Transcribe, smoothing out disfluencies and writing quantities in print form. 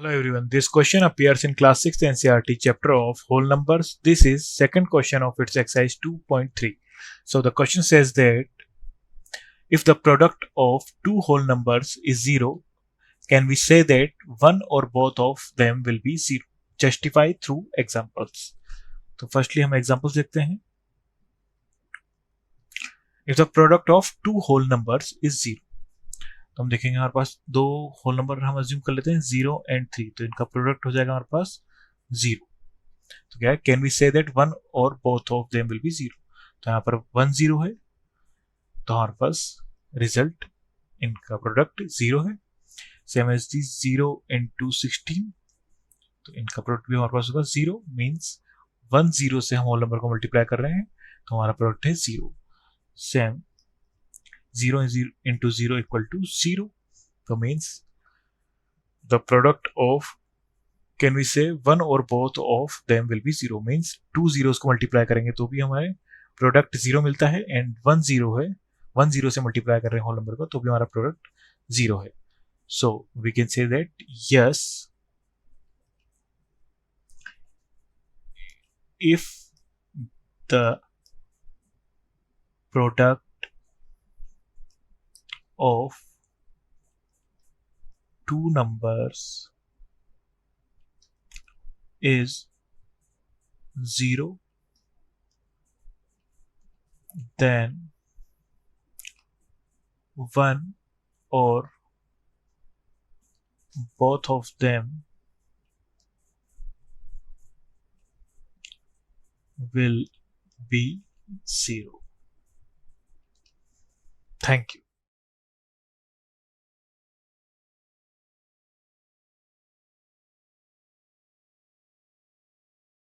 Hello everyone, this question appears in class 6 NCERT chapter of whole numbers. This is second question of its exercise 2.3. So the question says that if the product of two whole numbers is 0, can we say that one or both of them will be 0? Justify through examples. तो firstly हम examples देखते हैं. If the product of two whole numbers is 0, तो हम देखेंगे हमारे पास दो whole number हम अज्यूम कर लेते हैं 0 and 3, तो इनका प्रोडक्ट हो जाएगा हमारे पास 0. तो क्या है, can we say that one और both of them will be 0. तो यहाँ पर 1 0 है, तो हमारे पास रिजल्ट इनका प्रोडक्ट 0 है. सेम एज दी 0 into 16, तो इनका प्रोडक्ट भी हमारे पास होगा 0. मीन्स 1 0 से हम होल नंबर को मल्टीप्लाई कर रहे हैं, तो हमारा प्रोडक्ट है 0. Same 0 into 0 equal to 0. So means the product of, can we say one or both of them will be 0. Means 2 zeros को मल्टीप्लाई करेंगे तो भी हमारे प्रोडक्ट 0 मिलता है, एंड 1 0 है, 1 0 से मल्टीप्लाई कर रहे हैं होल नंबर को तो भी हमारा प्रोडक्ट 0 है. So we can say that yes, if the product of two numbers is 0, then one or both of them will be 0. Thank you.